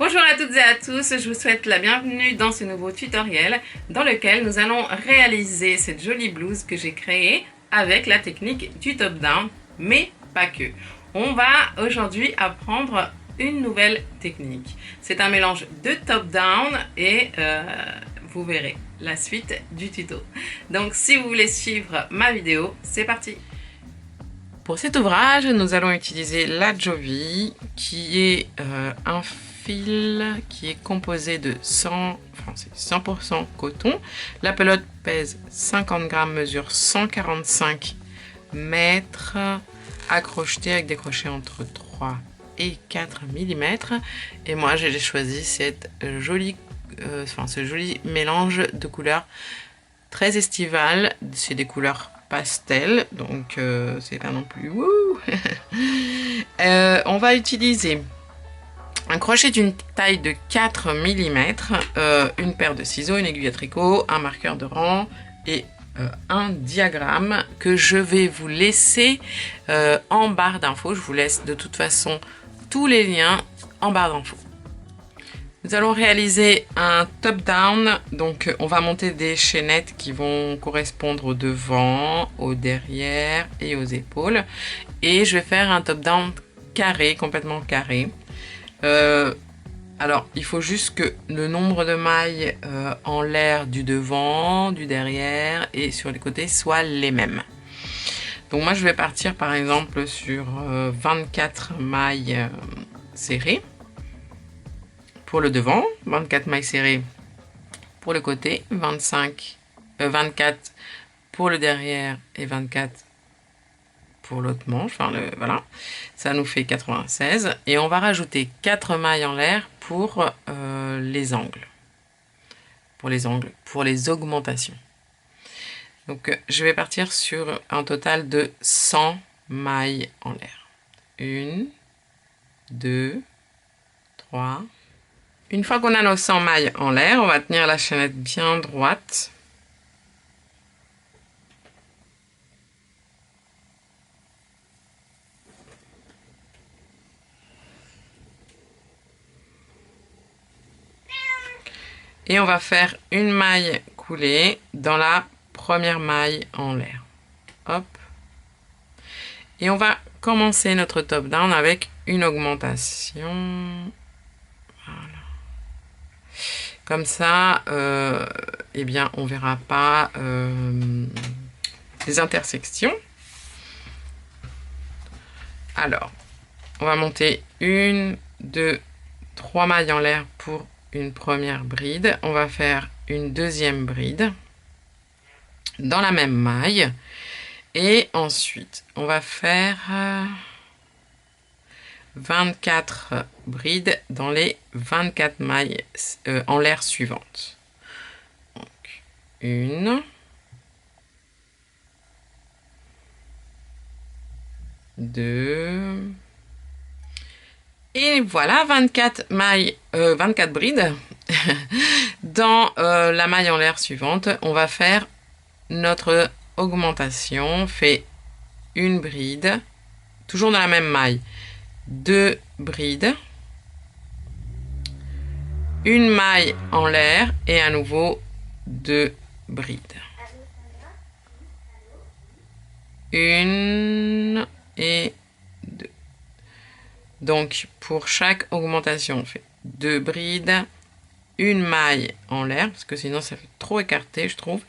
Bonjour à toutes et à tous, je vous souhaite la bienvenue dans ce nouveau tutoriel dans lequel nous allons réaliser cette jolie blouse que j'ai créée avec la technique du top-down, mais pas que. On va aujourd'hui apprendre une nouvelle technique. C'est un mélange de top-down et vous verrez la suite du tuto. Donc si vous voulez suivre ma vidéo, c'est parti! Pour cet ouvrage, nous allons utiliser la Jovi, qui est un fil qui est composé de 100% coton. La pelote pèse 50 grammes, mesure 145 mètres, accrocheté avec des crochets entre 3 et 4 mm. Et moi, j'ai choisi cette jolie, ce joli mélange de couleurs très estival. C'est des couleurs pastel, donc c'est pas non plus wouh. On va utiliser un crochet d'une taille de 4 mm, une paire de ciseaux, une aiguille à tricot, un marqueur de rang et un diagramme que je vais vous laisser en barre d'infos. Je vous laisse de toute façon tous les liens en barre d'infos. Nous allons réaliser un top-down, donc on va monter des chaînettes qui vont correspondre au devant, au derrière et aux épaules. Et je vais faire un top-down carré, complètement carré. Alors, il faut juste que le nombre de mailles en l'air du devant, du derrière et sur les côtés soient les mêmes. Donc moi, je vais partir par exemple sur 24 mailles serrées. Pour le devant, 24 mailles serrées pour le côté, 24 pour le derrière et 24 pour l'autre manche. Enfin, voilà, ça nous fait 96. Et on va rajouter 4 mailles en l'air pour les angles. Pour les augmentations. Donc, je vais partir sur un total de 100 mailles en l'air. 1, 2, 3... Une fois qu'on a nos 100 mailles en l'air, on va tenir la chaînette bien droite. Et on va faire une maille coulée dans la première maille en l'air. Hop. Et on va commencer notre top down avec une augmentation. Voilà. Comme ça, eh bien, on verra pas les intersections. Alors, on va monter 1, 2, 3 mailles en l'air pour une première bride. On va faire une deuxième bride dans la même maille. Et ensuite, on va faire 24 brides dans les 24 mailles en l'air suivantes. Donc, 1, 2, et voilà 24 mailles, 24 brides. Dans la maille en l'air suivante, on va faire notre augmentation. On fait une bride, toujours dans la même maille. 2 brides, une maille en l'air et à nouveau 2 brides. 1 et 2. Donc pour chaque augmentation, on fait 2 brides, une maille en l'air, parce que sinon ça fait trop écarté, je trouve,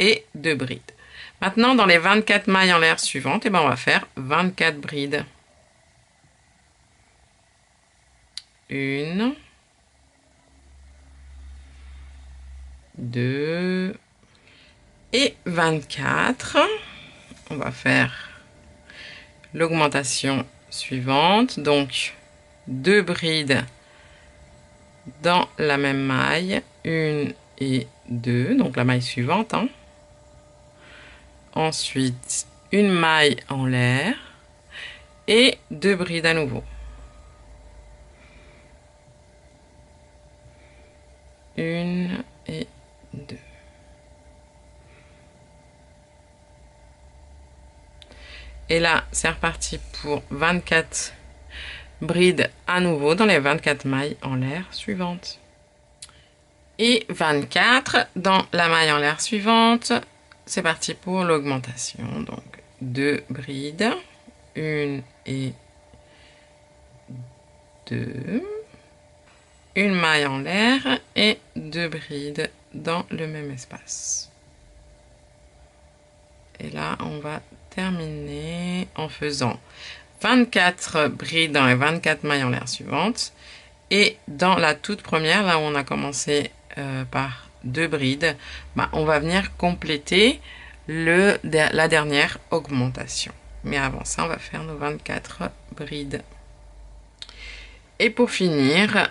et 2 brides. Maintenant, dans les 24 mailles en l'air suivantes, eh ben, on va faire 24 brides. 1, 2 et 24. On va faire l'augmentation suivante. Donc, 2 brides dans la même maille. 1 et 2, donc la maille suivante. Hein. Ensuite, une maille en l'air et 2 brides à nouveau. 1 et 2. Et là, c'est reparti pour 24 bride à nouveau dans les 24 mailles en l'air suivantes. Et 24 dans la maille en l'air suivante. C'est parti pour l'augmentation. Donc 2 brides, 1 et 2, une maille en l'air et 2 brides dans le même espace. Et là, on va terminer en faisant 24 brides dans les 24 mailles en l'air suivantes. Et dans la toute première, là où on a commencé par 2 brides, on va venir compléter la dernière augmentation. Mais avant ça, on va faire nos 24 brides. Et pour finir,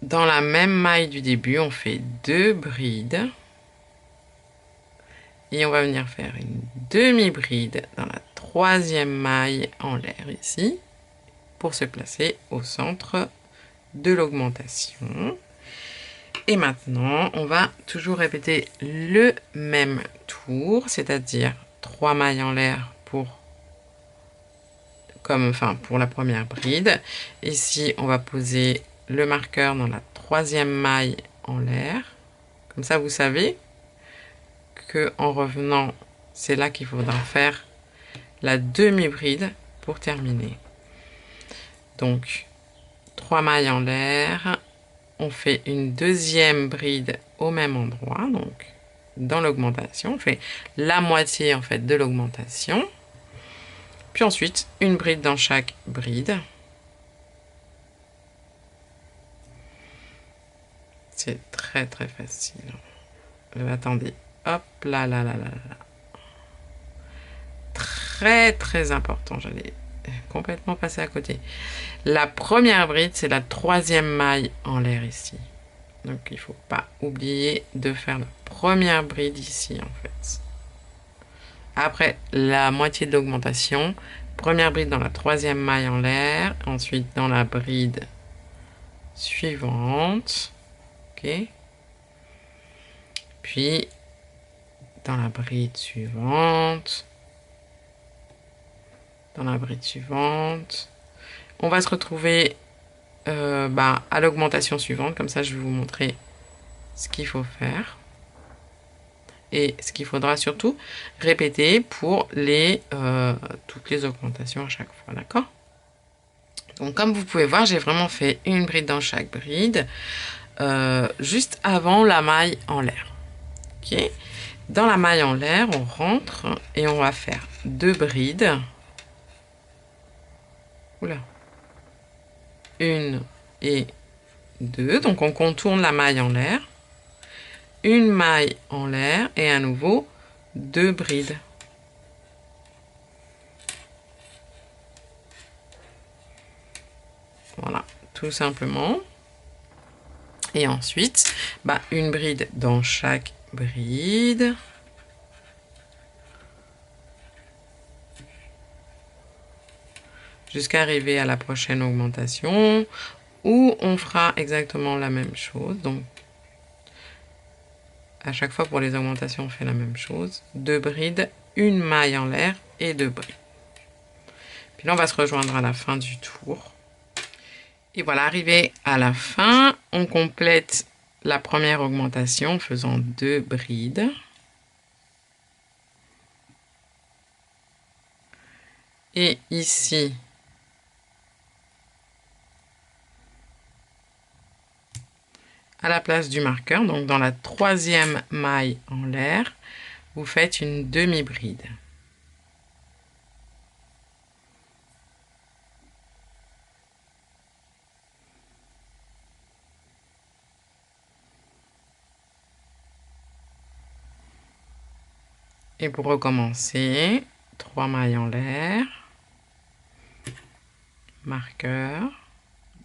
dans la même maille du début, on fait 2 brides. Et on va venir faire une demi-bride dans la troisième maille en l'air ici, pour se placer au centre de l'augmentation. Et maintenant, on va toujours répéter le même tour, c'est-à-dire 3 mailles en l'air pour la première bride. Ici, on va poser le marqueur dans la troisième maille en l'air. Comme ça, vous savez que en revenant, c'est là qu'il faudra faire la demi-bride pour terminer. Donc, 3 mailles en l'air. On fait une deuxième bride au même endroit, donc dans l'augmentation. On fait la moitié en fait de l'augmentation. Puis ensuite, une bride dans chaque bride. C'est très très facile. Attendez, hop là là là là là. Très très important, j'allais complètement passer à côté. La première bride, c'est la troisième maille en l'air ici. Donc il ne faut pas oublier de faire la première bride ici en fait. Après la moitié de l'augmentation, première bride dans la troisième maille en l'air, ensuite dans la bride suivante, ok. Puis dans la bride suivante, dans la bride suivante. On va se retrouver à l'augmentation suivante, comme ça je vais vous montrer ce qu'il faut faire. Et ce qu'il faudra surtout répéter pour toutes les augmentations à chaque fois, d'accord? Donc comme vous pouvez voir, j'ai vraiment fait une bride dans chaque bride, juste avant la maille en l'air. Ok. Dans la maille en l'air, on rentre et on va faire 2 brides. Oula. 1 et 2. Donc on contourne la maille en l'air. Une maille en l'air et à nouveau 2 brides. Voilà, tout simplement. Et ensuite, une bride dans chaque bride. Jusqu'à arriver à la prochaine augmentation où on fera exactement la même chose. Donc, à chaque fois pour les augmentations, on fait la même chose. 2 brides, une maille en l'air et 2 brides. Puis là, on va se rejoindre à la fin du tour. Et voilà, arrivé à la fin, on complète la première augmentation en faisant 2 brides. Et ici, à la place du marqueur, donc dans la troisième maille en l'air, vous faites une demi-bride. Et pour recommencer, 3 mailles en l'air, marqueur,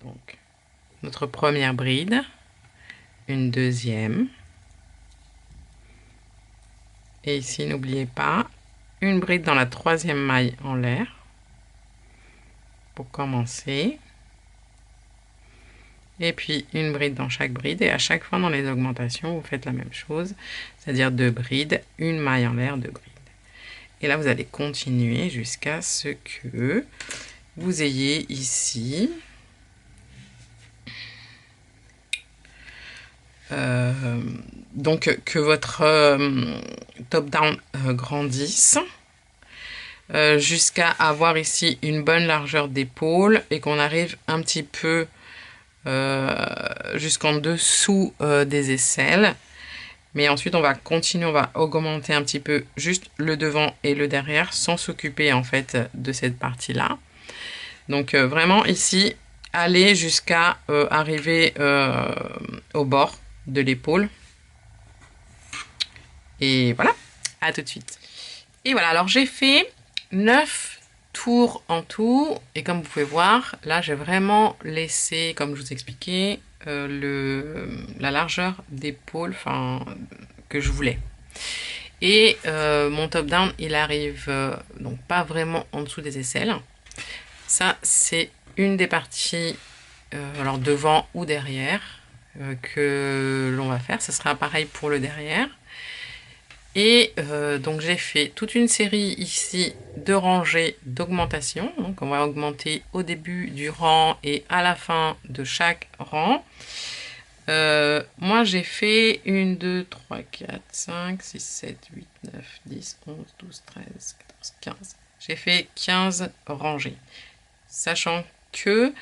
donc notre première bride, une deuxième, et ici n'oubliez pas, une bride dans la troisième maille en l'air, pour commencer, et puis une bride dans chaque bride, et à chaque fois dans les augmentations, vous faites la même chose, c'est-à-dire 2 brides, une maille en l'air, 2 brides. Et là, vous allez continuer jusqu'à ce que vous ayez ici donc que votre top-down grandisse jusqu'à avoir ici une bonne largeur d'épaule et qu'on arrive un petit peu jusqu'en dessous des aisselles. Mais ensuite, on va continuer, on va augmenter un petit peu juste le devant et le derrière sans s'occuper en fait de cette partie-là. Donc vraiment ici, aller jusqu'à arriver au bord de l'épaule. Et voilà, à tout de suite. Et voilà, alors j'ai fait 9 tours en tout. Et comme vous pouvez voir, là j'ai vraiment laissé, comme je vous expliquais, la largeur d'épaule que je voulais. Et mon top down, il arrive donc pas vraiment en dessous des aisselles. Ça, c'est une des parties, alors devant ou derrière, que l'on va faire. Ce sera pareil pour le derrière. Et donc j'ai fait toute une série ici de rangées d'augmentation. Donc on va augmenter au début du rang et à la fin de chaque rang. Moi j'ai fait 1, 2, 3, 4, 5, 6, 7, 8, 9, 10, 11, 12, 13, 14, 15. J'ai fait 15 rangées. Sachant que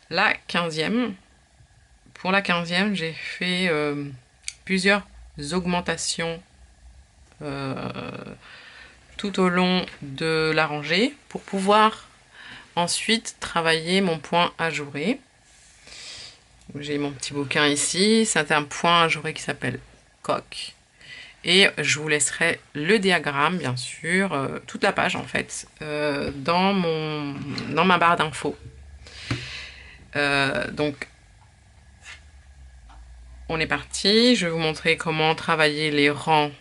la 15e, pour la 15e, j'ai fait plusieurs augmentations tout au long de la rangée pour pouvoir ensuite travailler mon point ajouré. J'ai mon petit bouquin ici, c'est un point ajouré qui s'appelle coq. Et je vous laisserai le diagramme, bien sûr, toute la page en fait, dans ma barre d'infos. Donc, on est parti. Je vais vous montrer comment travailler les rangs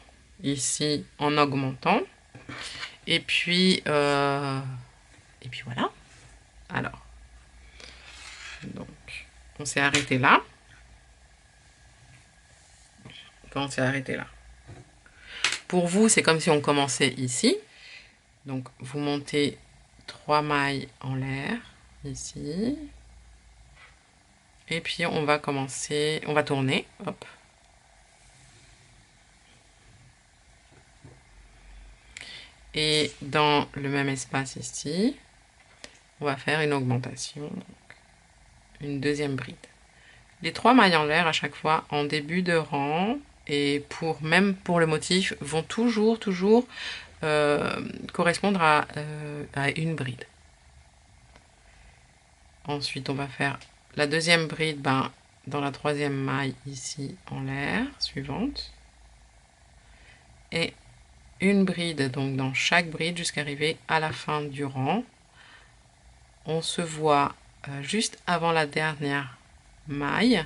ici en augmentant. Et puis voilà. Alors, donc, on s'est arrêté là. On s'est arrêté là. Pour vous, c'est comme si on commençait ici. Donc, vous montez 3 mailles en l'air, ici. Et puis, on va commencer, on va tourner, hop. Et dans le même espace ici, on va faire une augmentation, donc une deuxième bride. Les 3 mailles en l'air à chaque fois en début de rang et même pour le motif vont toujours correspondre à une bride. Ensuite, on va faire la deuxième bride dans la 3e maille ici en l'air, suivante. Et une bride donc dans chaque bride jusqu'à arriver à la fin du rang. On se voit juste avant la dernière maille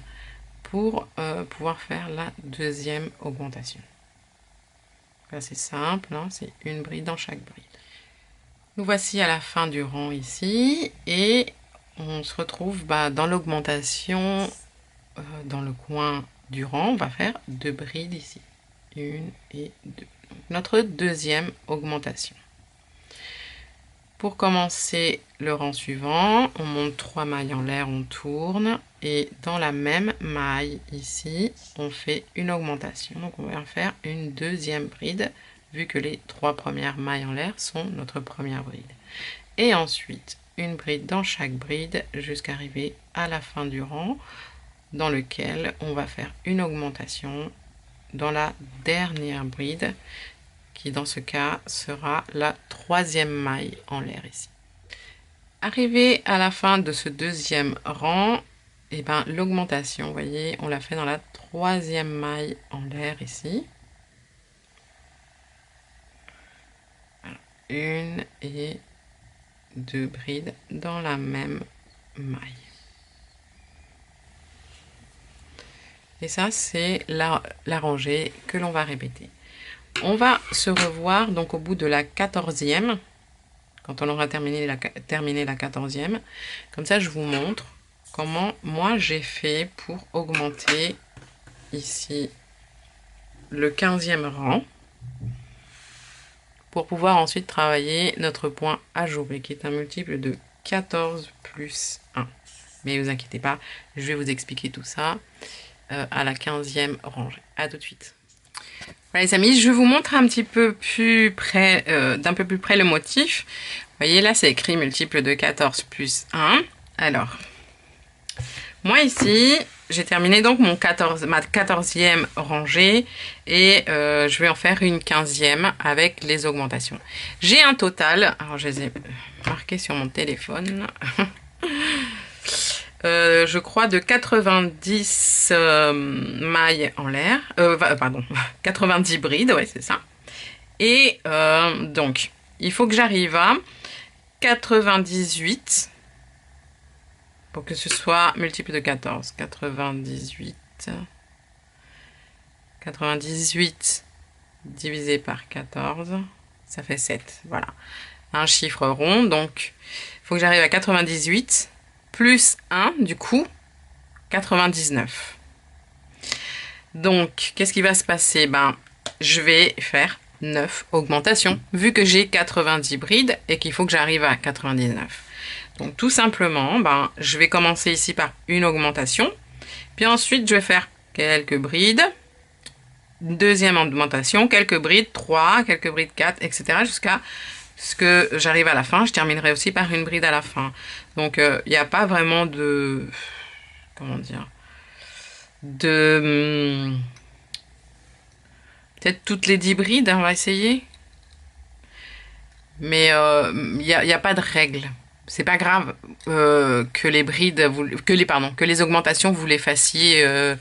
pour pouvoir faire la deuxième augmentation. Là c'est simple, hein, c'est une bride dans chaque bride. Nous voici à la fin du rang ici et on se retrouve dans l'augmentation dans le coin du rang. On va faire 2 brides ici, 1 et 2. Donc, notre deuxième augmentation. Pour commencer le rang suivant, on monte 3 mailles en l'air, on tourne et dans la même maille ici, on fait une augmentation. Donc on va faire une deuxième bride vu que les 3 premières mailles en l'air sont notre première bride. Et ensuite, une bride dans chaque bride jusqu'à arriver à la fin du rang dans lequel on va faire une augmentation dans la dernière bride qui dans ce cas sera la 3e maille en l'air ici. Arrivé à la fin de ce deuxième rang, et l'augmentation, vous voyez, on l'a fait dans la 3e maille en l'air ici. Voilà. 1 et 2 brides dans la même maille. Et ça, c'est la rangée que l'on va répéter. On va se revoir donc au bout de la 14e, quand on aura terminé la 14e. Comme ça, je vous montre comment moi j'ai fait pour augmenter ici le 15e rang pour pouvoir ensuite travailler notre point ajouré qui est un multiple de 14 plus 1. Mais ne vous inquiétez pas, je vais vous expliquer tout ça. à la 15e rangée. À tout de suite. Voilà les amis, je vous montre un petit peu plus près, d'un peu plus près le motif. Vous voyez là, c'est écrit multiple de 14 plus 1. Alors, moi ici, j'ai terminé donc ma 14e rangée et je vais en faire une 15e avec les augmentations. J'ai un total, alors je les ai marqués sur mon téléphone. Je crois de 90 mailles en l'air, pardon, 90 brides, ouais c'est ça. Et donc, il faut que j'arrive à 98 pour que ce soit multiple de 14. 98 divisé par 14, ça fait 7. Voilà, un chiffre rond. Donc, il faut que j'arrive à 98 plus 1, du coup, 99. Donc, qu'est-ce qui va se passer? Ben, je vais faire 9 augmentations, vu que j'ai 90 brides et qu'il faut que j'arrive à 99. Donc, tout simplement, ben, je vais commencer ici par une augmentation. Puis ensuite, je vais faire quelques brides. Deuxième augmentation, quelques brides, 3, quelques brides 4, etc. jusqu'à ce que j'arrive à la fin. Je terminerai aussi par une bride à la fin. Donc, il n'y a pas vraiment de... Comment dire? Peut-être toutes les 10 brides, on va essayer. Mais il n'y a pas de règle. C'est pas grave que les brides, que les augmentations, vous les fassiez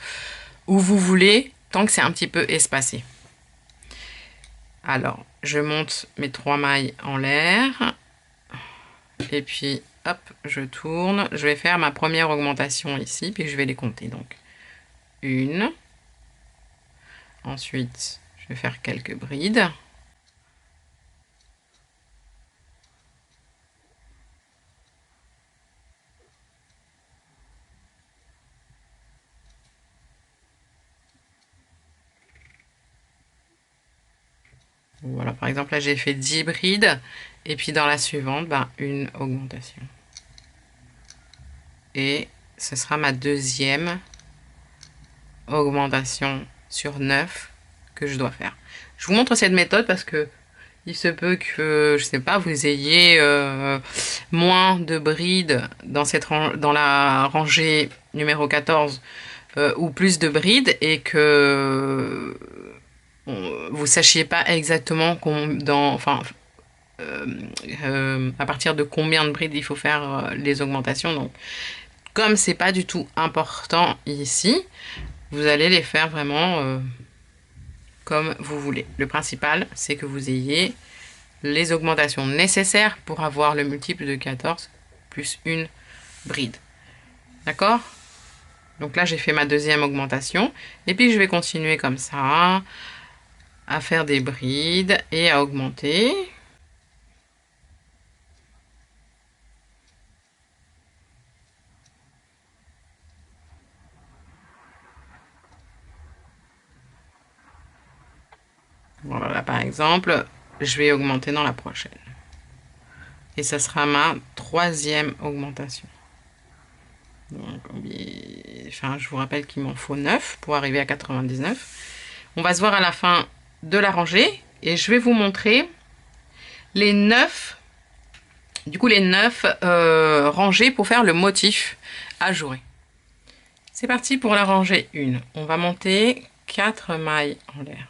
où vous voulez, tant que c'est un petit peu espacé. Alors, je monte mes 3 mailles en l'air. Et puis, hop, je tourne. Je vais faire ma première augmentation ici, puis je vais les compter. Donc, 1. Ensuite, je vais faire quelques brides. Voilà, par exemple, là, j'ai fait 10 brides. Et puis, dans la suivante, ben, une augmentation. Et ce sera ma deuxième augmentation sur 9 que je dois faire. Je vous montre cette méthode parce que il se peut que, je sais pas, vous ayez moins de brides dans la rangée numéro 14 ou plus de brides et que vous sachiez pas exactement à partir de combien de brides il faut faire les augmentations. Donc, comme c'est pas du tout important ici, vous allez les faire vraiment comme vous voulez. Le principal, c'est que vous ayez les augmentations nécessaires pour avoir le multiple de 14 plus une bride. D'accord? Donc là, j'ai fait ma deuxième augmentation. Et puis, je vais continuer comme ça à faire des brides et à augmenter. Voilà, là, par exemple, je vais augmenter dans la prochaine. Et ça sera ma troisième augmentation. Donc, enfin, je vous rappelle qu'il m'en faut 9 pour arriver à 99. On va se voir à la fin de la rangée et je vais vous montrer les 9, du coup les 9 rangées pour faire le motif ajouré. C'est parti pour la rangée 1. On va monter 4 mailles en l'air.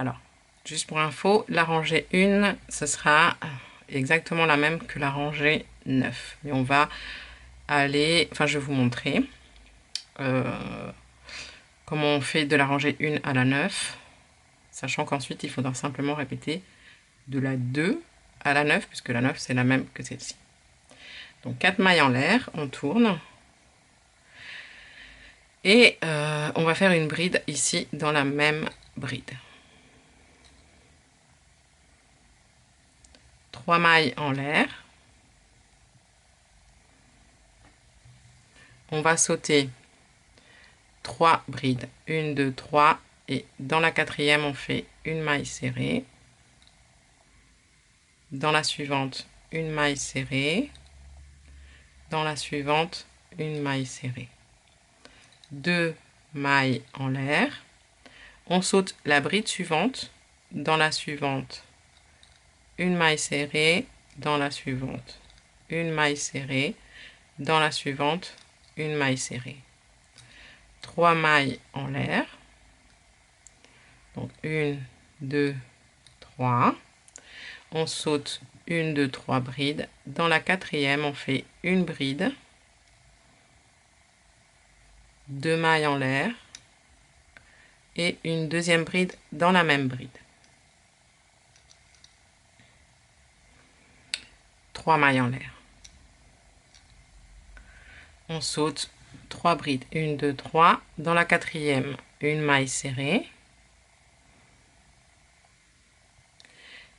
Alors, juste pour info, la rangée 1, ce sera exactement la même que la rangée 9. Mais on va aller, enfin je vais vous montrer comment on fait de la rangée 1 à la 9, sachant qu'ensuite il faudra simplement répéter de la 2 à la 9, puisque la 9 c'est la même que celle-ci. Donc 4 mailles en l'air, on tourne. Et on va faire une bride ici dans la même bride. 3 mailles en l'air. On va sauter 3 brides. 1, 2, 3. Et dans la quatrième, on fait une maille serrée. Dans la suivante, une maille serrée. Dans la suivante, une maille serrée. 2 mailles en l'air. On saute la bride suivante, dans la suivante, une maille serrée, dans la suivante, une maille serrée, dans la suivante, une maille serrée. 3 mailles en l'air. Donc 1, 2, 3. On saute 1, 2, 3 brides. Dans la quatrième, on fait une bride, 2 mailles en l'air et une deuxième bride dans la même bride. 3 mailles en l'air. On saute 3 brides, 1, 2, 3. Dans la quatrième, une maille serrée.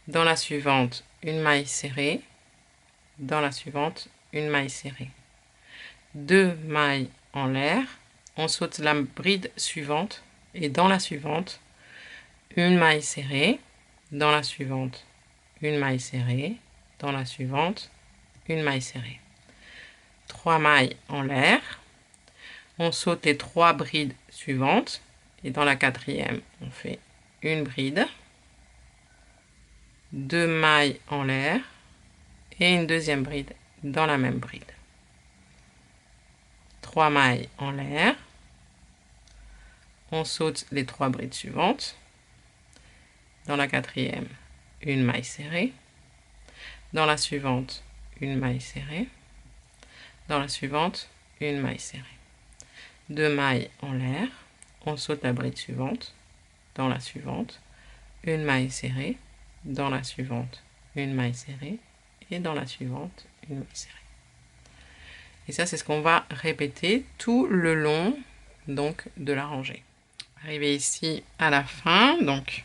Dans la suivante, une maille serrée. Dans la suivante, une maille serrée. 2 mailles en l'air. On saute la bride suivante et dans la suivante, une maille serrée. Dans la suivante, une maille serrée. Dans la suivante, une maille serrée. 3 mailles en l'air. On saute les 3 brides suivantes et dans la quatrième, on fait une bride, 2 mailles en l'air et une deuxième bride dans la même bride. 3 mailles en l'air. On saute les 3 brides suivantes. Dans la quatrième, une maille serrée. Dans la suivante, une maille serrée. Dans la suivante, une maille serrée. 2 mailles en l'air. On saute la bride suivante. Dans la suivante, une maille serrée. Dans la suivante, une maille serrée. Et dans la suivante, une maille serrée. Et ça, c'est ce qu'on va répéter tout le long donc, de la rangée. Arrivé ici à la fin, donc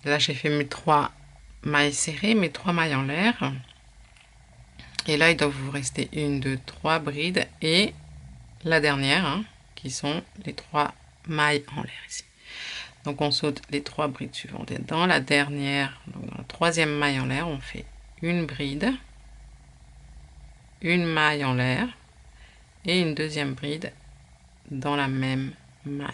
là j'ai fait mes 3 mailles serrées, mes 3 mailles en l'air. Et là, il doit vous rester 1, 2, 3 brides et la dernière, qui sont les 3 mailles en l'air ici. Donc on saute les 3 brides suivantes. Et dans la dernière, donc dans la troisième maille en l'air, on fait une bride, une maille en l'air et une deuxième bride dans la même maille.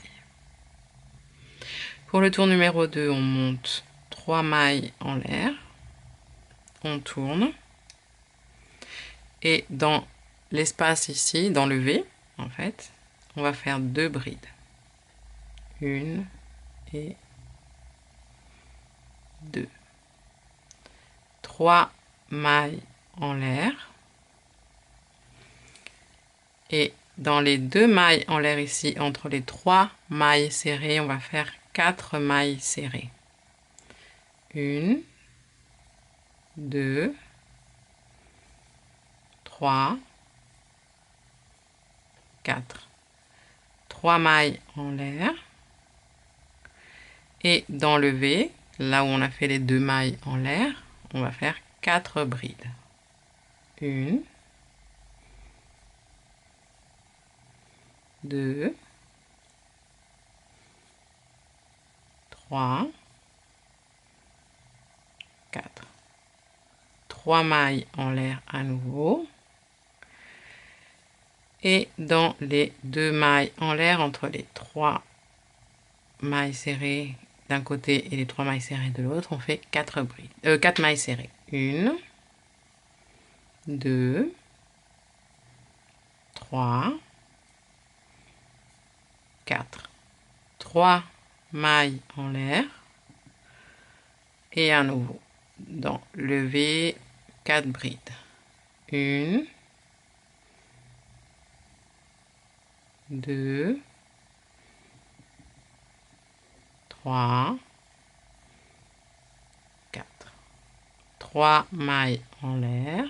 Pour le tour numéro 2, on monte 3 mailles en l'air, on tourne et dans l'espace ici, dans le V, en fait, on va faire 2 brides. Une et 2. 3 mailles en l'air. Et dans les 2 mailles en l'air ici, entre les 3 mailles serrées, on va faire 4 mailles serrées. 1, 2, 3, 4. 3 mailles en l'air. Et dans le V, là où on a fait les 2 mailles en l'air, on va faire 4 brides. 1, 2, 3, 4. 3 mailles en l'air à nouveau. Et dans les 2 mailles en l'air, entre les 3 mailles serrées d'un côté et les 3 mailles serrées de l'autre, on fait 4 mailles serrées. 1, 2, 3, 4. 3 mailles en l'air. Et à nouveau, dans le V, 4 brides. 1, 2, 3, 4. 3 mailles en l'air.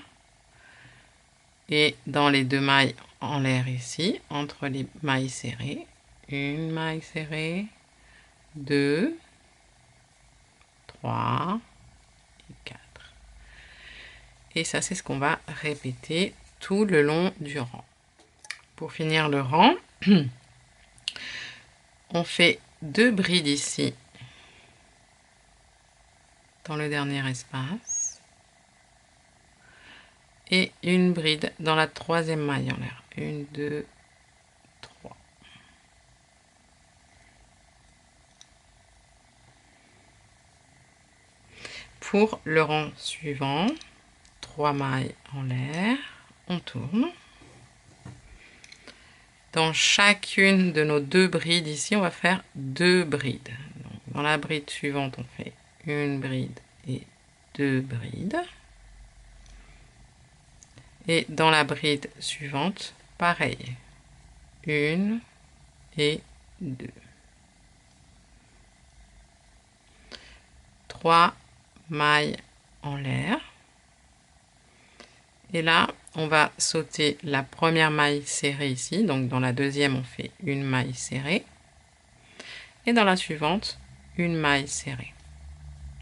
Et dans les 2 mailles en l'air ici, entre les mailles serrées, une maille serrée, 2, 3 et 4. Et ça, c'est ce qu'on va répéter tout le long du rang. Pour finir le rang, on fait 2 brides ici dans le dernier espace et une bride dans la troisième maille en l'air. 1, 2, Pour le rang suivant, 3 mailles en l'air, on tourne. Dans chacune de nos 2 brides ici, on va faire 2 brides. Donc, dans la bride suivante, on fait une bride et 2 brides. Et dans la bride suivante, pareil, 1 et 2. 3 mailles en l'air. Et là, on va sauter la première maille serrée ici. Donc dans la deuxième, on fait une maille serrée. Et dans la suivante, une maille serrée.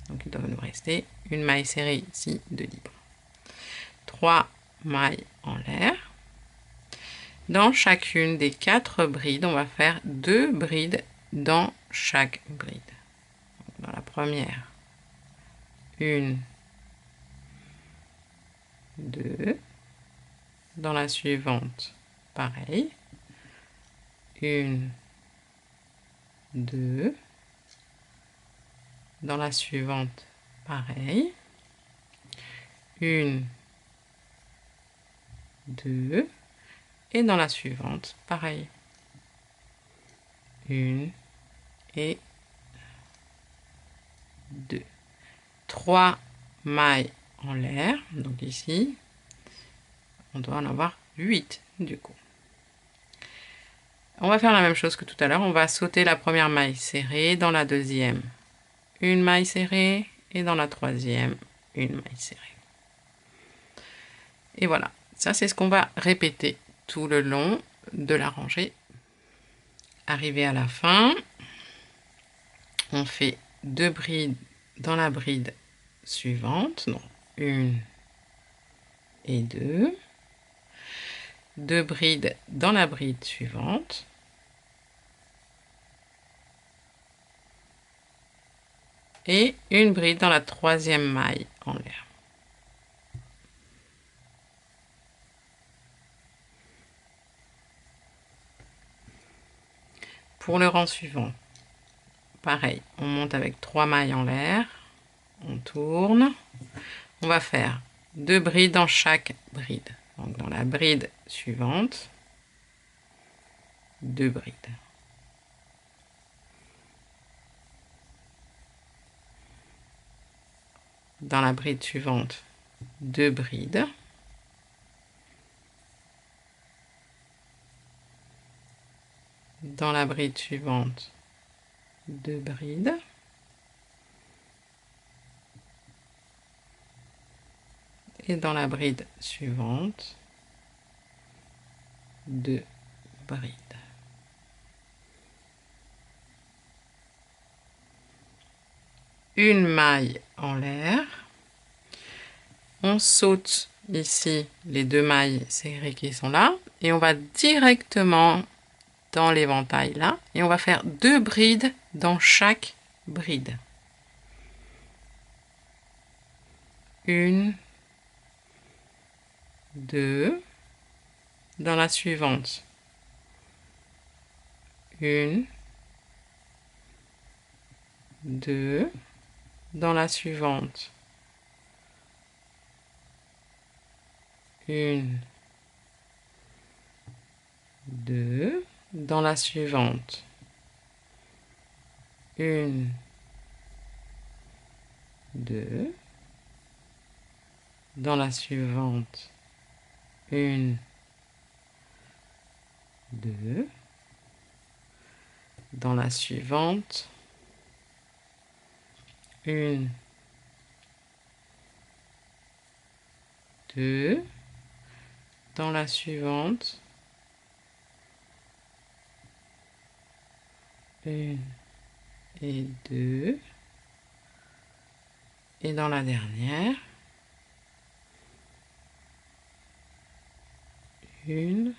Donc il doit nous rester une maille serrée ici de libre. 3 mailles en l'air. Dans chacune des 4 brides, on va faire 2 brides dans chaque bride. Donc dans la première, 1, 2. Dans la suivante, pareil. 1, 2. Dans la suivante, pareil. 1, 2. Et dans la suivante, pareil. 1 et 2. 3 mailles en l'air. Donc ici, on doit en avoir 8 du coup. On va faire la même chose que tout à l'heure. On va sauter la première maille serrée, dans la deuxième, une maille serrée, et dans la troisième, une maille serrée. Et voilà, ça c'est ce qu'on va répéter tout le long de la rangée. Arrivé à la fin, on fait 2 brides dans la bride suivante, donc 1 et 2. 2 brides dans la bride suivante. Et une bride dans la troisième maille en l'air. Pour le rang suivant, pareil, on monte avec 3 mailles en l'air, on tourne, on va faire 2 brides dans chaque bride. Donc dans la bride suivante, 2 brides. Dans la bride suivante, 2 brides. Dans la bride suivante, 2 brides. Et dans la bride suivante, 2 brides. Une maille en l'air. On saute ici les 2 mailles serrées qui sont là et on va directement dans l'éventail là et on va faire 2 brides dans chaque bride. 1, 2, dans la suivante, 1, 2, dans la suivante, 1, 2, dans la suivante, 1, 2, dans la suivante, 1, 2, dans la suivante, 1, 2, dans la suivante, 1 et 2, et dans la dernière, 1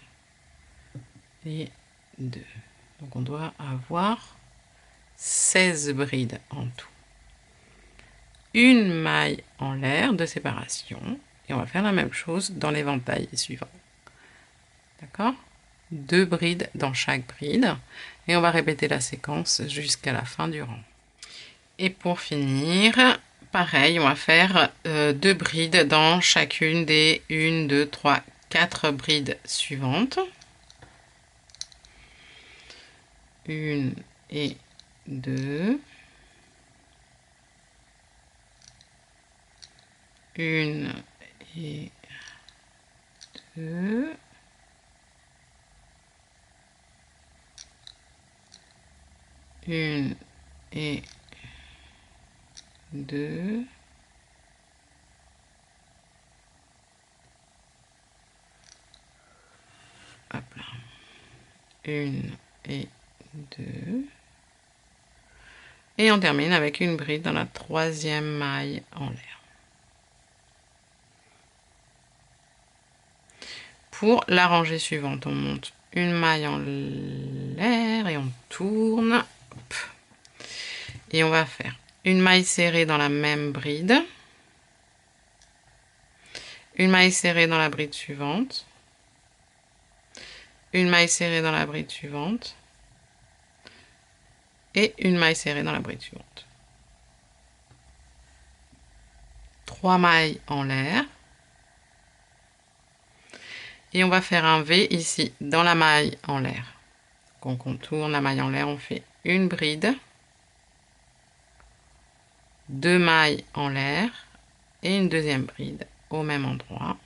et 2. Donc on doit avoir 16 brides en tout. Une maille en l'air de séparation et on va faire la même chose dans l'éventail suivant. D'accord? 2 brides dans chaque bride et on va répéter la séquence jusqu'à la fin du rang. Et pour finir, pareil, on va faire 2 brides dans chacune des 1, 2, 3, 4 brides suivantes. 1 et 2. 1 et 2. 1 et 2. Hop là. 1 et 2. Et on termine avec une bride dans la 3e maille en l'air. Pour la rangée suivante, on monte une maille en l'air et on tourne. Hop. Et on va faire une maille serrée dans la même bride, une maille serrée dans la bride suivante, une maille serrée dans la bride suivante et une maille serrée dans la bride suivante. 3 mailles en l'air. Et on va faire un V ici dans la maille en l'air. Donc on contourne la maille en l'air, on fait une bride, 2 mailles en l'air et une deuxième bride au même endroit.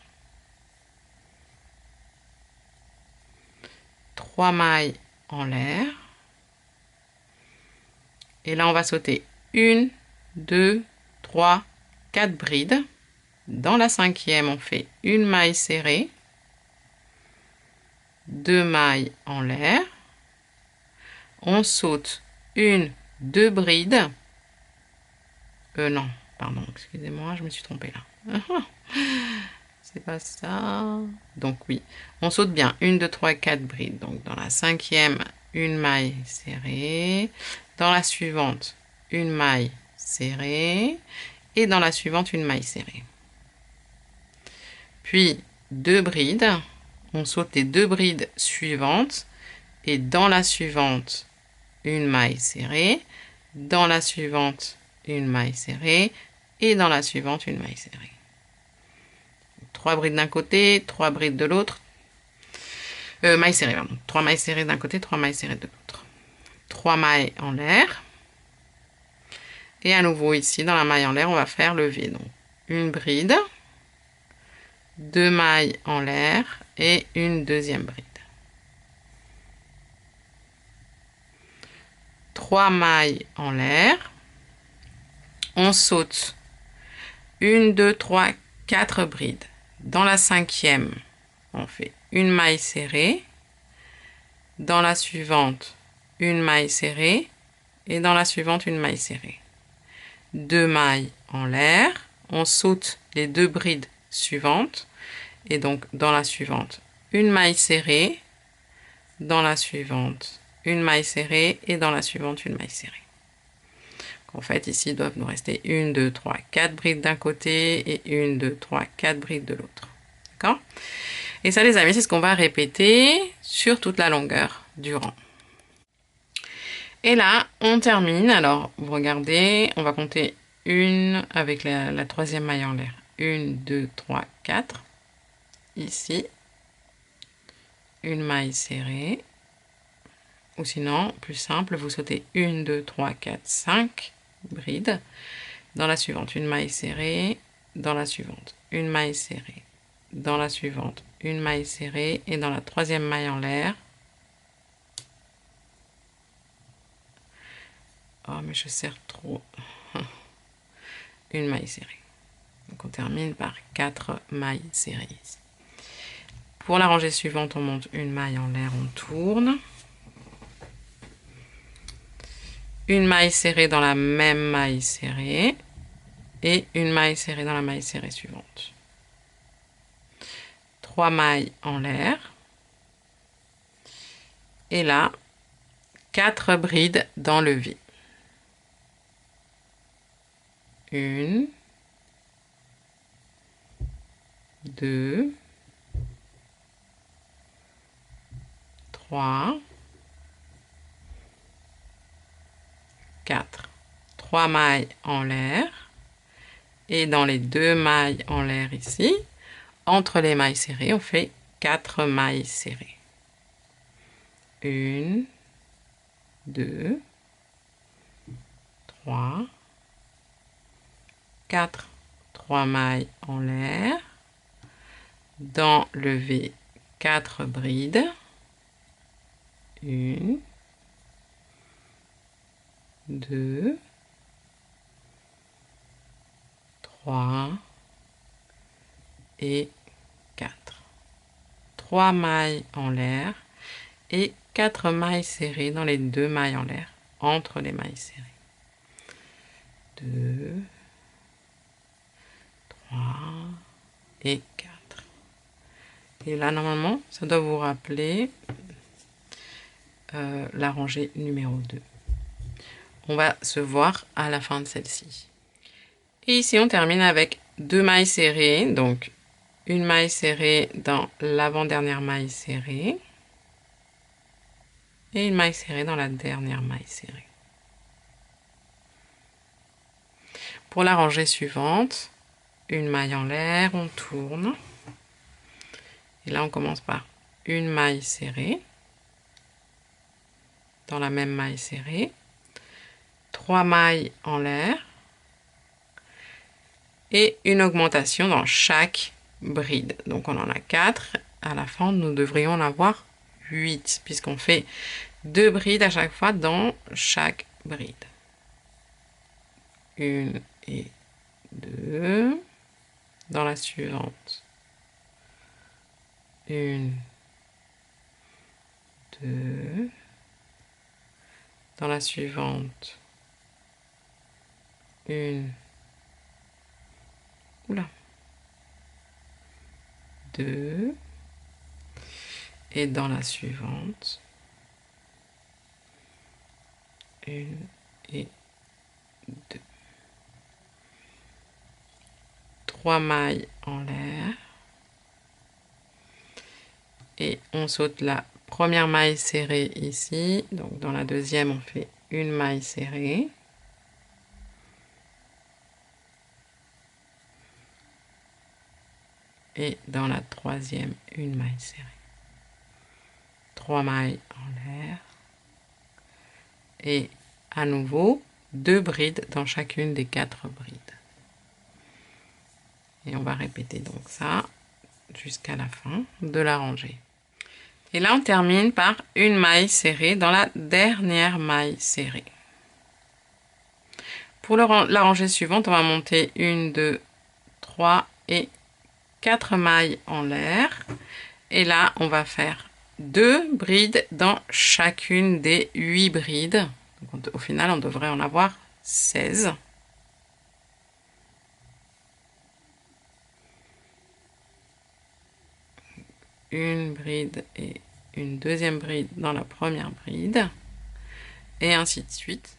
3 mailles en l'air. Et là, on va sauter 1, 2, 3, 4 brides. Dans la 5e, on fait une maille serrée, 2 mailles en l'air. On saute 1, 2 brides. Non, pardon, excusez-moi, je me suis trompée là. C'est pas ça. Donc oui, on saute bien 1, 2, 3, 4 brides. Donc dans la 5e, une maille serrée. Dans la suivante, une maille serrée. Et dans la suivante, une maille serrée. Puis 2 brides. On saute les 2 brides suivantes. Et dans la suivante, une maille serrée. Dans la suivante, une maille serrée. Et dans la suivante, une maille serrée. 3 brides d'un côté, 3 brides de l'autre. Mailles serrées, pardon. 3 mailles serrées d'un côté, 3 mailles serrées de l'autre. 3 mailles en l'air. Et à nouveau ici, dans la maille en l'air, on va faire le V. Donc, une bride, 2 mailles en l'air et une deuxième bride. 3 mailles en l'air. On saute 1, 2, 3, 4 brides. Dans la 5e, on fait une maille serrée. Dans la suivante, une maille serrée. Et dans la suivante, une maille serrée. 2 mailles en l'air. On saute les 2 brides suivantes. Et donc, dans la suivante, une maille serrée. Dans la suivante, une maille serrée. Et dans la suivante, une maille serrée. En fait, ici, il doit nous rester 1, 2, 3, 4 brides d'un côté et 1, 2, 3, 4 brides de l'autre. D'accord? Et ça, les amis, c'est ce qu'on va répéter sur toute la longueur du rang. Et là, on termine. Alors, vous regardez, on va compter une avec la 3e maille en l'air. 1, 2, 3, 4. Ici, une maille serrée. Ou sinon, plus simple, vous sautez 1, 2, 3, 4, 5 brides. Dans la suivante, une maille serrée. Dans la suivante, une maille serrée. Dans la suivante, une maille serrée. Et dans la 3e maille en l'air, oh, mais je serre trop. Une maille serrée. Donc on termine par 4 mailles serrées ici. Pour la rangée suivante, on monte une maille en l'air, on tourne. Une maille serrée dans la même maille serrée. Et une maille serrée dans la maille serrée suivante. 3 mailles en l'air. Et là, 4 brides dans le V. 1, 2, 3, 4. 3 mailles en l'air. Et dans les 2 mailles en l'air ici, entre les mailles serrées, on fait 4 mailles serrées. 1, 2, 3, 4. 3 mailles en l'air. Dans le V, 4 brides. 1, 2, 3 et 4. 3 mailles en l'air et 4 mailles serrées dans les 2 mailles en l'air, entre les mailles serrées. 2, 3 et 4. Et là, normalement, ça doit vous rappeler la rangée numéro 2. On va se voir à la fin de celle-ci. Et ici, on termine avec 2 mailles serrées, donc une maille serrée dans l'avant-dernière maille serrée et une maille serrée dans la dernière maille serrée. Pour la rangée suivante, une maille en l'air, on tourne. Et là, on commence par une maille serrée dans la même maille serrée, 3 mailles en l'air et une augmentation dans chaque bride. Donc on en a 4. À la fin, nous devrions en avoir 8 puisqu'on fait 2 brides à chaque fois dans chaque bride. 1 et 2. Dans la suivante. 1, 2. Dans la suivante. 1. Oula. 2. Et dans la suivante. 1 et 2. 3 mailles en l'air. Et on saute la première maille serrée ici. Donc dans la deuxième, on fait une maille serrée. Et dans la troisième, une maille serrée. 3 mailles en l'air. Et à nouveau, 2 brides dans chacune des 4 brides. Et on va répéter donc ça jusqu'à la fin de la rangée. Et là, on termine par une maille serrée dans la dernière maille serrée. Pour la rangée suivante, on va monter 1, 2, 3 et 4 mailles en l'air. Et là, on va faire 2 brides dans chacune des 8 brides. Donc, au final, on devrait en avoir 16. Une bride et une deuxième bride dans la première bride. Et ainsi de suite.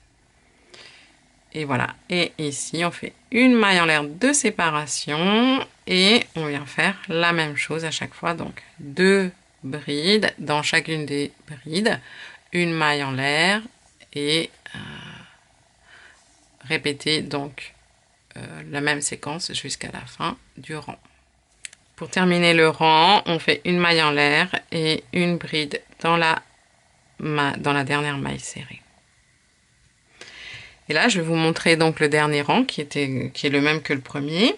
Et voilà. Et ici, on fait une maille en l'air de séparation. Et on vient faire la même chose à chaque fois. Donc, 2 brides dans chacune des brides. Une maille en l'air. Et répéter donc la même séquence jusqu'à la fin du rang. Pour terminer le rang, on fait une maille en l'air et une bride dans la dernière maille serrée. Et là, je vais vous montrer donc le dernier rang qui est le même que le premier.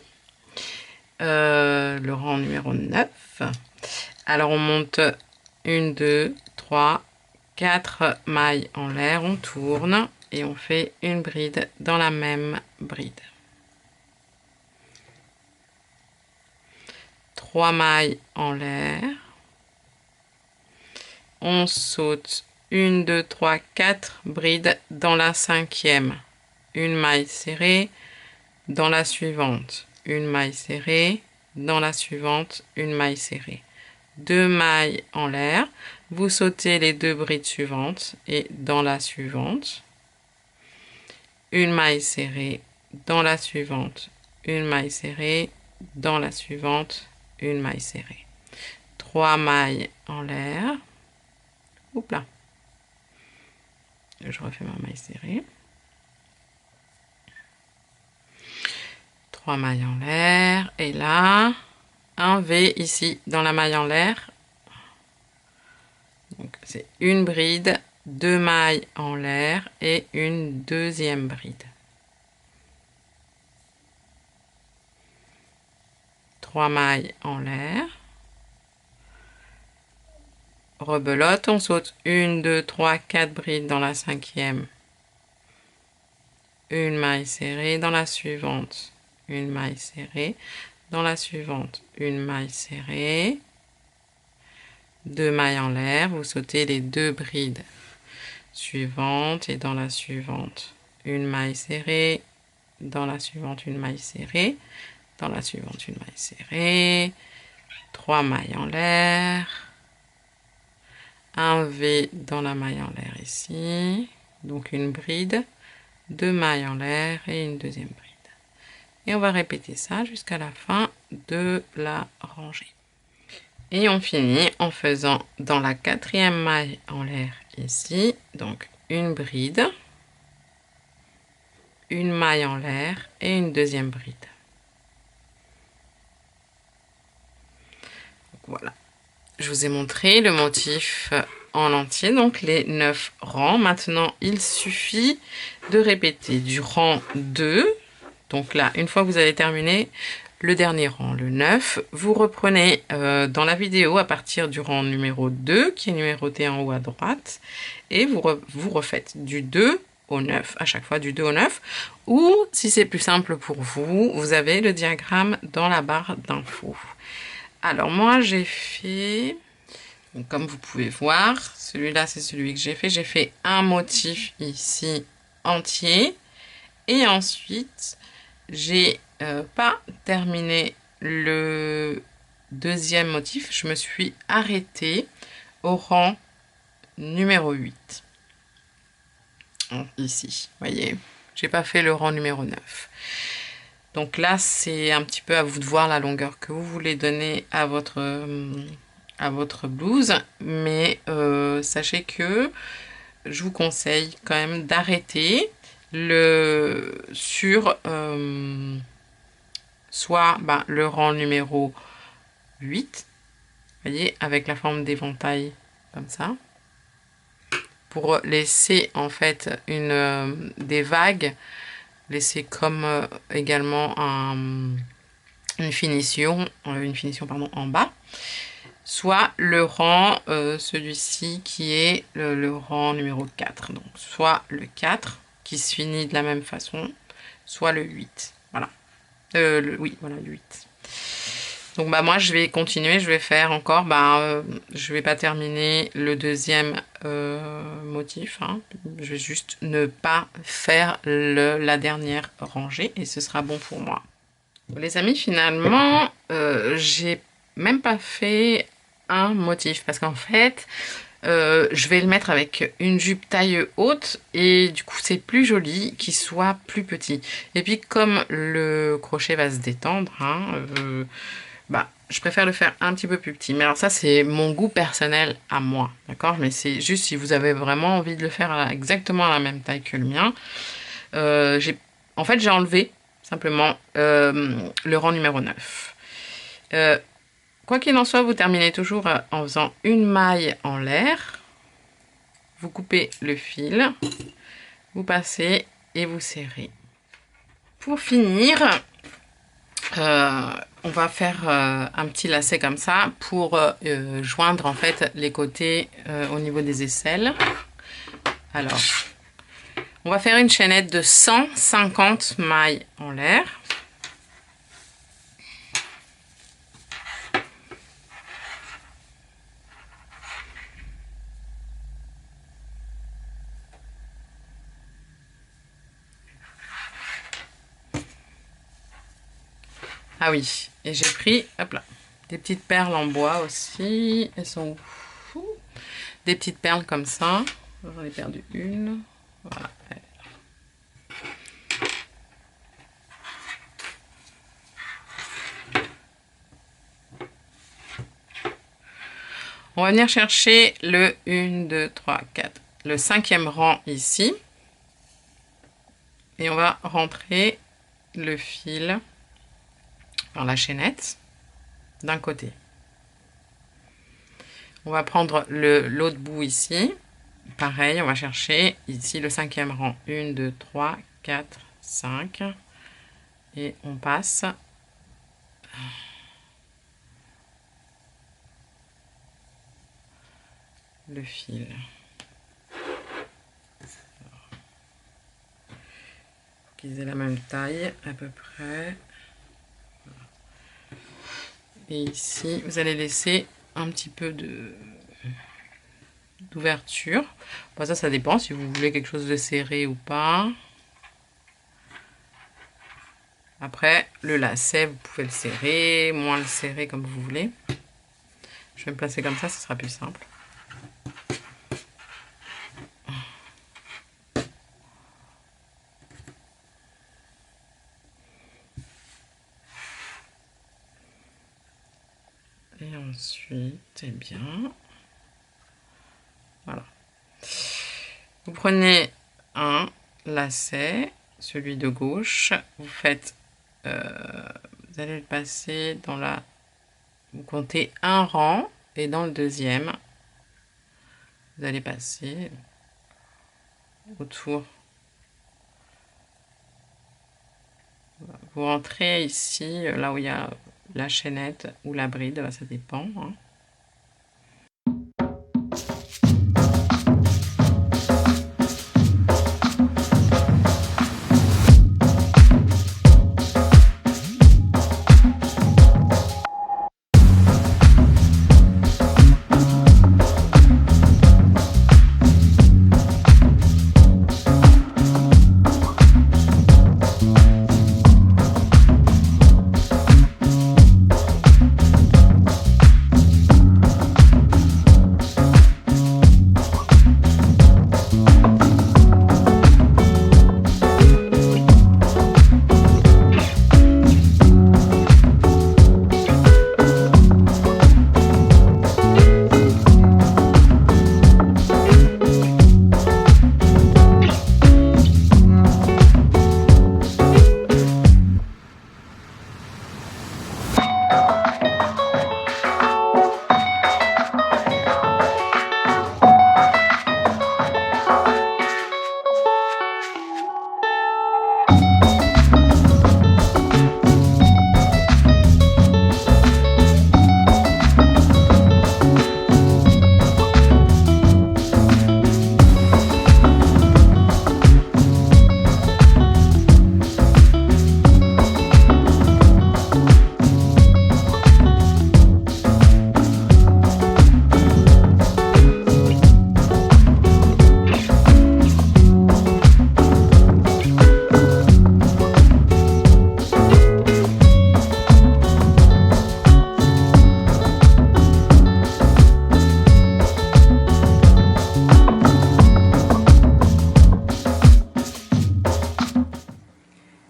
Le rang numéro 9. Alors, on monte 1, 2, 3, 4 mailles en l'air, on tourne et on fait une bride dans la même bride. 3 mailles en l'air. On saute 1, 2, 3, 4 brides dans la cinquième. Une maille serrée dans la suivante. Une maille serrée dans la suivante. Une maille serrée. 2 mailles en l'air. Vous sautez les 2 brides suivantes et dans la suivante. Une maille serrée dans la suivante. Une maille serrée dans la suivante. Une maille serrée. 3 mailles en l'air. Oups là. Je refais ma maille serrée. 3 mailles en l'air, et là, un V ici dans la maille en l'air. Donc c'est une bride, 2 mailles en l'air et une deuxième bride. 3 mailles en l'air. Rebelote, on saute 1, 2, 3, 4 brides dans la cinquième. Une maille serrée dans la suivante. Une maille serrée dans la suivante. Une maille serrée. 2 mailles en l'air, vous sautez les 2 brides suivantes et dans la suivante. Une maille serrée, dans la suivante une maille serrée, dans la suivante une maille serrée. 3 mailles en l'air. Un V dans la maille en l'air ici, donc une bride, 2 mailles en l'air et une deuxième bride. Et on va répéter ça jusqu'à la fin de la rangée. Et on finit en faisant dans la quatrième maille en l'air ici, donc une bride, une maille en l'air et une deuxième bride. Donc voilà. Je vous ai montré le motif en entier, donc les 9 rangs. Maintenant, il suffit de répéter du rang 2. Donc là, une fois que vous avez terminé le dernier rang, le 9, vous reprenez dans la vidéo à partir du rang numéro 2, qui est numéroté en haut à droite, et vous refaites du 2 au 9, à chaque fois du 2 au 9, ou si c'est plus simple pour vous, vous avez le diagramme dans la barre d'infos. Alors moi j'ai fait, donc, comme vous pouvez voir, celui-là c'est celui que j'ai fait un motif ici entier et ensuite j'ai pas terminé le deuxième motif, je me suis arrêtée au rang numéro 8. Ici, vous voyez, j'ai pas fait le rang numéro 9. Donc là, c'est un petit peu à vous de voir la longueur que vous voulez donner à votre blouse. Mais sachez que je vous conseille quand même d'arrêter sur soit le rang numéro 8, vous voyez, avec la forme d'éventail comme ça, pour laisser en fait des vagues, laisser comme également une finition en bas, soit le rang, celui-ci qui est le rang numéro 4, donc soit le 4 qui se finit de la même façon, soit le 8, voilà, oui, voilà, le 8. Donc moi je vais continuer, je vais faire encore, je vais pas terminer le deuxième motif, hein. Je vais juste ne pas faire la dernière rangée et ce sera bon pour moi. Les amis, finalement, j'ai même pas fait un motif parce qu'en fait, je vais le mettre avec une jupe taille haute et du coup c'est plus joli qu'il soit plus petit. Et puis comme le crochet va se détendre, hein, je préfère le faire un petit peu plus petit. Mais alors ça, c'est mon goût personnel à moi, d'accord? Mais c'est juste si vous avez vraiment envie de le faire exactement à la même taille que le mien. En fait, j'ai enlevé simplement le rang numéro 9. Quoi qu'il en soit, vous terminez toujours en faisant une maille en l'air. Vous coupez le fil, vous passez et vous serrez. Pour finir, on va faire un petit lacet comme ça pour joindre en fait les côtés au niveau des aisselles. Alors, on va faire une chaînette de 150 mailles en l'air. Ah oui, et j'ai pris, hop là, des petites perles en bois aussi. Elles sont fous. Des petites perles comme ça. J'en ai perdu une. Voilà. On va venir chercher le 1, 2, 3, 4, le 5e rang ici. Et on va rentrer le fil par la chaînette d'un côté. On va prendre l'autre bout ici. Pareil, on va chercher ici le 5e rang. 1, 2, 3, 4, 5. Et on passe le fil. Qu'ils aient la même taille à peu près. Et ici, vous allez laisser un petit peu d'ouverture. Bon, ça dépend si vous voulez quelque chose de serré ou pas. Après, le lacet, vous pouvez le serrer, moins le serrer comme vous voulez. Je vais me placer comme ça, ce sera plus simple. Et ensuite, eh bien, voilà. Vous prenez un lacet, celui de gauche, vous faites, vous allez le passer dans la, vous comptez un rang, et dans le deuxième, vous allez passer autour. Vous rentrez ici, là où il y a la chaînette ou la bride, ça dépend. Hein.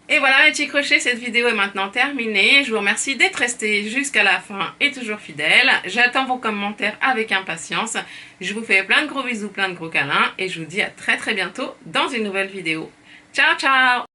Et voilà mes petits crochets, cette vidéo est maintenant terminée. Je vous remercie d'être resté jusqu'à la fin et toujours fidèle. J'attends vos commentaires avec impatience. Je vous fais plein de gros bisous, plein de gros câlins et je vous dis à très bientôt dans une nouvelle vidéo. Ciao ciao!